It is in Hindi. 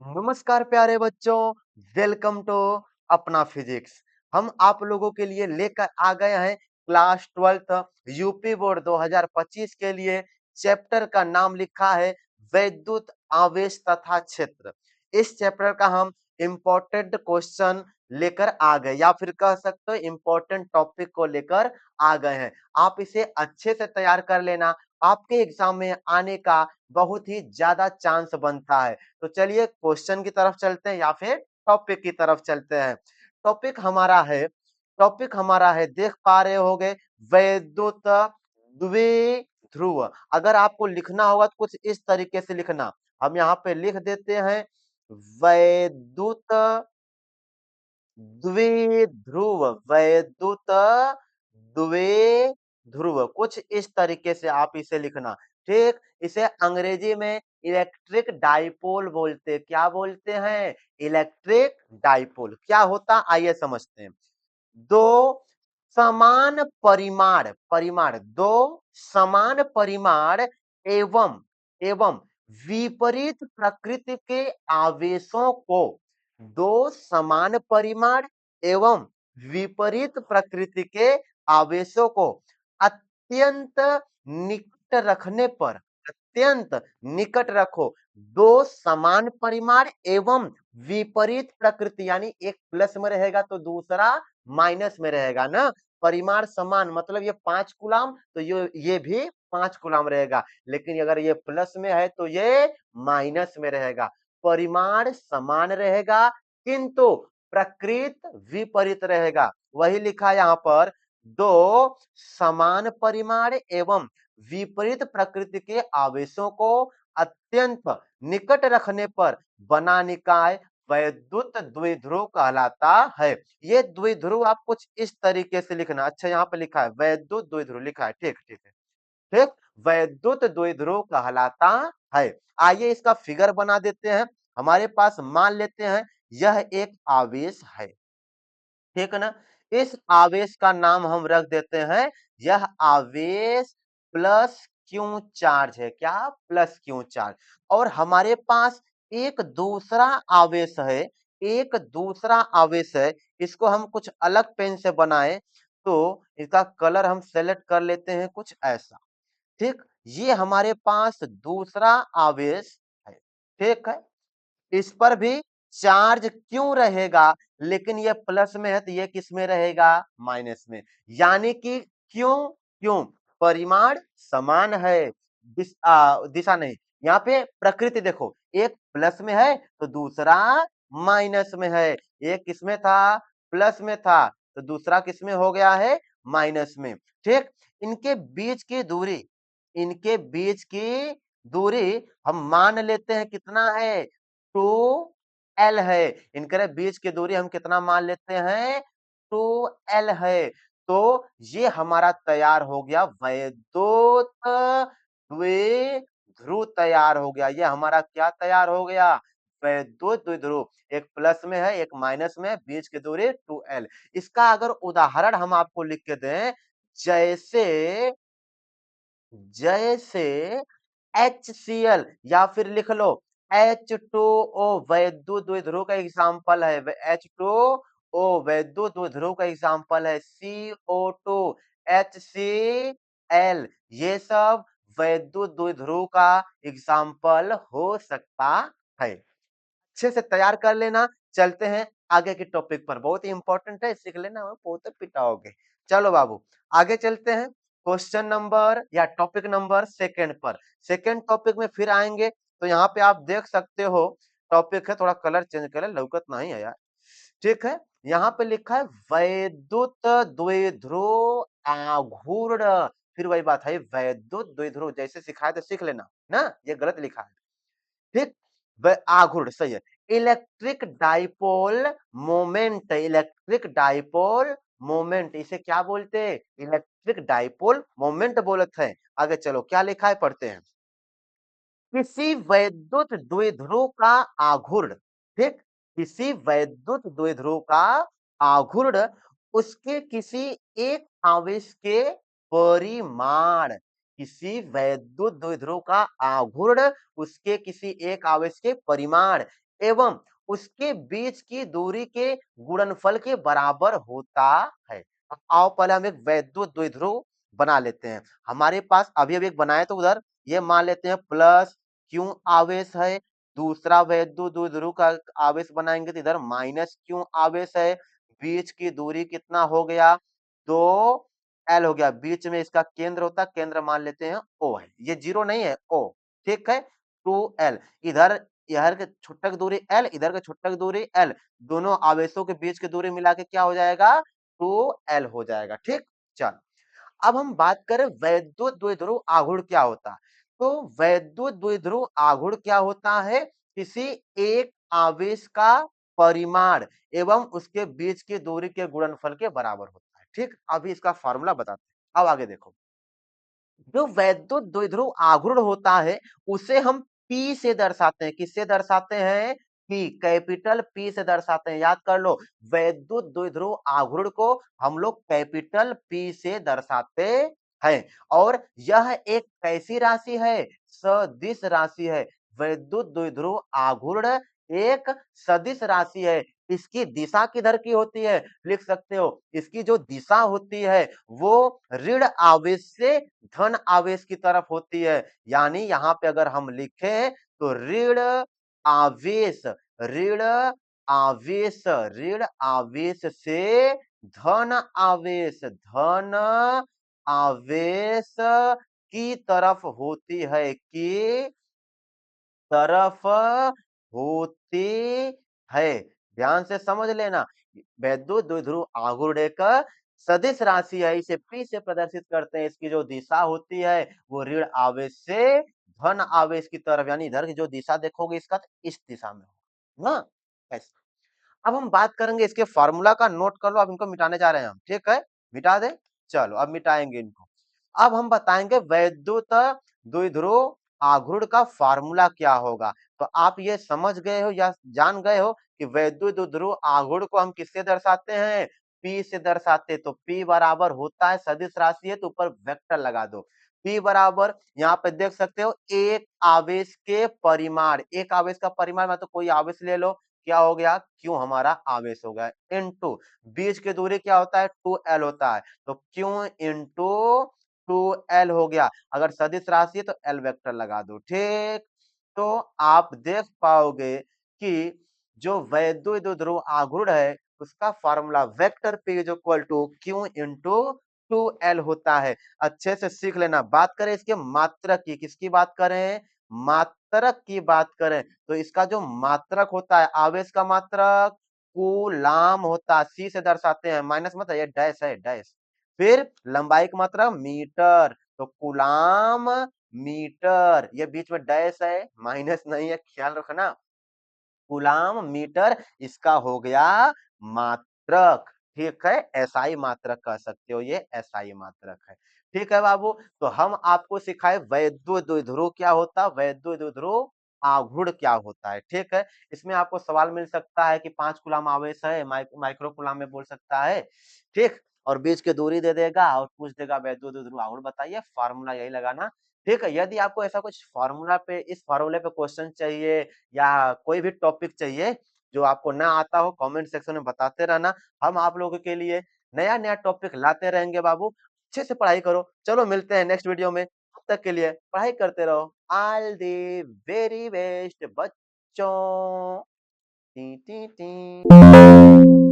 नमस्कार प्यारे बच्चों, वेलकम टू अपना फिजिक्स। हम आप लोगों के लिए लेकर आ गए हैं क्लास 12th यूपी बोर्ड 2025 के लिए। चैप्टर का नाम लिखा है वैद्युत आवेश तथा क्षेत्र। इस चैप्टर का हम इम्पोर्टेंट क्वेश्चन लेकर आ गए या फिर कह सकते हो इम्पोर्टेंट टॉपिक को लेकर आ गए हैं। आप इसे अच्छे से तैयार कर लेना, आपके एग्जाम में आने का बहुत ही ज्यादा चांस बनता है। तो चलिए क्वेश्चन की तरफ चलते हैं या फिर टॉपिक की तरफ चलते हैं। टॉपिक हमारा है टॉपिक हमारा है, देख पा रहे होगे, वैद्युत द्विध्रुव। अगर आपको लिखना होगा तो कुछ इस तरीके से लिखना। हम यहाँ पे लिख देते हैं वैद्युत द्विध्रुव। वैद्युत द्विध्रुव कुछ इस तरीके से आप इसे लिखना। ठीक, इसे अंग्रेजी में इलेक्ट्रिक डाइपोल बोलते। क्या बोलते हैं? Electric dipole. क्या होता, आइए समझते हैं। दो समान परिमाण परिमाण दो समान परिमाण एवं एवं विपरीत प्रकृति के आवेशों को, दो समान परिमाण एवं विपरीत प्रकृति के आवेशों को अत्यंत निकट रखने पर, अत्यंत निकट रखो। दो समान परिमाण एवं विपरीत प्रकृति, यानी एक प्लस में रहेगा तो दूसरा माइनस में रहेगा ना। परिमाण समान मतलब ये 5 कूलम, तो ये भी 5 कूलम रहेगा, लेकिन अगर ये प्लस में है तो ये माइनस में रहेगा। परिमाण समान रहेगा किंतु प्रकृति विपरीत रहेगा। वही लिखा है यहाँ पर, दो समान परिमाण एवं विपरीत प्रकृति के आवेशों को अत्यंत निकट रखने पर बना निकाय वैद्युत द्विध्रुव कहलाता है। ये द्विध्रुव आप कुछ इस तरीके से लिखना। अच्छा, यहाँ पे लिखा है वैद्युत द्विध्रुव लिखा है। ठीक ठीक है, ठीक, वैद्युत द्विध्रुव कहलाता है। आइए इसका फिगर बना देते हैं। हमारे पास मान लेते हैं यह एक आवेश है, ठीक है ना। इस आवेश का नाम हम रख देते हैं, यह आवेश प्लस क्यू चार्ज है। क्या? Plus Q charge. और हमारे पास एक दूसरा आवेश है, एक दूसरा आवेश है। इसको हम कुछ अलग पेन से बनाए तो इसका कलर हम सेलेक्ट कर लेते हैं कुछ ऐसा। ठीक, ये हमारे पास दूसरा आवेश है, ठीक है। इस पर भी चार्ज क्यों रहेगा, लेकिन ये प्लस में है तो ये किस में रहेगा? माइनस में। यानी कि क्यों? क्यों? परिमाण समान है, दिशा नहीं। यहाँ पे प्रकृति देखो, एक प्लस में है तो दूसरा माइनस में है। एक किसमें था? प्लस में था, तो दूसरा किसमें हो गया है? माइनस में। ठीक, इनके बीच की दूरी, इनके बीच की दूरी हम मान लेते हैं कितना है? 2L है। इनके बीच की दूरी हम कितना मान लेते हैं? 2L है। तो ये हमारा तैयार हो गया वैद्युत द्विध्रुव तैयार हो गया। ये हमारा क्या तैयार हो गया? वैद्युत द्विध्रुव। एक प्लस में है, एक माइनस में है, बीच की दूरी 2L। इसका अगर उदाहरण हम आपको लिख के दें, जैसे जैसे HCl, या फिर लिख लो H2O, वैद्युत द्विध्रुव का एग्जाम्पल है। H2O वैद्युत द्विध्रुव का एग्जाम्पल है। CO2, HCl, ये सब वैद्युत द्विध्रुव का एग्जाम्पल हो सकता है। अच्छे से तैयार कर लेना। चलते हैं आगे के टॉपिक पर, बहुत ही इंपॉर्टेंट है, सीख लेना, बहुत पिटाओगे। चलो बाबू, आगे चलते हैं क्वेश्चन नंबर या टॉपिक नंबर सेकंड पर। सेकंड टॉपिक में फिर आएंगे। तो यहाँ पे आप देख सकते हो, टॉपिक है, थोड़ा कलर चेंज करें, लौकत नहीं है यार। ठीक है, यहाँ पे लिखा है वैद्युत द्विध्रुव आघूर्ण। फिर वही बात है, वैद्युत द्विध्रुव जैसे सिखाया तो सीख लेना ना, ये गलत लिखा है। ठीक, आघूर्ण सही है। Electric dipole moment, electric dipole moment, इसे क्या बोलते हैं? इलेक्ट्रिक डाइपोल मोमेंट बोलते हैं। आगे चलो क्या लिखा है, पढ़ते हैं। किसी वैद्युत द्विध्रुव का आघूर्ण, ठीक, किसी वैद्युत द्विध्रुव का आघूर्ण उसके किसी एक आवेश के परिमाण, किसी वैद्युत द्विध्रुव का आघूर्ण उसके किसी एक आवेश के परिमाण एवं उसके बीच की दूरी के गुणनफल के बराबर होता है। अब आओ पहले हम एक वैद्युत द्विध्रुव बना लेते हैं। हमारे पास अभी-अभी एक बनाया तो उधर ये मान लेते हैं प्लस Q आवेश है, दूसरा वैद्युत द्विध्रुव का आवेश बनाएंगे तो इधर माइनस Q आवेश है, बीच की दूरी कितना हो गया 2L हो गया, बीच में इसका केंद्र होता है, केंद्र मान लेते हैं O है, ये 0 नहीं है O, ठीक है 2L। इधर इधर के छुट्टक दूरी L, इधर के छुट्टक दूरी L, दोनों आवेशों के बीच की दूरी मिला के क्या हो जाएगा 2L हो जाएगा। ठीक, चल अब हम बात करें वैद्युत द्विध्रुव आघूर्ण क्या होता है। तो वैद्युत द्विध्रुव आघूर्ण क्या होता है, किसी एक आवेश का परिमाण एवं उसके बीच की दूरी के गुणनफल के बराबर होता है। ठीक, अभी इसका फॉर्मूला बताते हैं, अब आगे देखो। जो वैद्युत द्विध्रुव आघूर्ण होता है उसे हम P से दर्शाते हैं, किससे दर्शाते हैं P, कैपिटल P से दर्शाते हैं, याद कर लो वैद्युत द्विध्रुव आघूर्ण को हम लोग कैपिटल P से दर्शाते हैं। और यह एक कैसी राशि है, सदिश राशि है। वैद्युत द्विध्रुव आघूर्ण एक सदिश राशि है। इसकी दिशा किधर की होती है, लिख सकते हो इसकी जो दिशा होती है वो ऋण आवेश से धन आवेश की तरफ होती है। यानी यहाँ पे अगर हम लिखें तो आवेश ऋण ऋण आवेश से धन आवेश की तरफ होती है, की तरफ होती है। ध्यान से समझ लेना, वैद्युत द्विध्रुव आघूर्ण एक सदिश राशि है, इसे P से प्रदर्शित करते हैं। इसकी जो दिशा होती है वो ऋण आवेश से धन आवेश की तरफ, यानी इधर की जो दिशा देखोगे इसका तो इस दिशा में होगा ना, ऐसा। अब हम बात करेंगे इसके फार्मूला का, नोट कर लो, अब इनको मिटाने जा रहे हैं हम, ठीक है मिटा दे, चलो अब मिटाएंगे इनको। अब हम बताएंगे वैद्युत द्विध्रुव आघूर्ण का फार्मूला क्या होगा। तो आप ये समझ गए हो या जान गए हो कि वैद्युत द्विध्रुव आघूर्ण को हम किससे दर्शाते हैं, P से दर्शाते। तो P बराबर होता है, सदिश राशि है तो ऊपर वेक्टर लगा दो। P बराबर यहाँ पे देख सकते हो एक आवेश के परिमाण, एक आवेश का परिमाण मतलब कोई आवेश ले लो, क्या हो गया क्यों हमारा आवेश हो गया, इनटू बीच की दूरी क्या होता है 2L होता है, तो क्यों इंटू 2L हो गया। अगर सदिश राशि है तो L वेक्टर लगा दो। ठीक, तो आप देख पाओगे कि जो वैद्युत द्विध्रुव आघूर्ण है उसका formula vector P is equal to Q into 2L होता है। अच्छे से सीख लेना। बात करें इसके मात्रक की, किसकी बात करें, मात्रक की बात करें तो इसका जो मात्रक होता है, आवेश का मात्रक कूलाम होता है, C से दर्शाते हैं, माइनस मत ये डैश है डैश। फिर लंबाई की मात्रा मीटर, तो कूलाम मीटर, ये बीच में डैश है माइनस नहीं है, ख्याल रखना। कूलाम मीटर इसका हो गया मात्रक। ठीक है, एसआई मात्रक कह सकते हो, ये एसआई मात्रक है। ठीक है बाबू, तो हम आपको सिखाए वैद्युत द्विध्रुव क्या होता है, वैद्युत द्विध्रुव आघूर्ण क्या होता है। ठीक है, इसमें आपको सवाल मिल सकता है कि 5 कूलाम आवेश है, माइक्रो कूलाम में बोल सकता है। ठीक, और बीच की दूरी दे देगा और पूछ देगा वैद्युत द्विध्रुव आघूर्ण बताइए, फार्मूला यही लगाना। ठीक है, यदि आपको ऐसा कुछ फार्मूला पे, इस फार्मूले पे क्वेश्चन चाहिए या कोई भी टॉपिक चाहिए जो आपको ना आता हो, कमेंट सेक्शन में बताते रहना। हम आप लोगों के लिए नया नया टॉपिक लाते रहेंगे बाबू। अच्छे से पढ़ाई करो। चलो मिलते हैं नेक्स्ट वीडियो में, तब तक के लिए पढ़ाई करते रहो। ऑल द वेरी बेस्ट बच्चों। T T T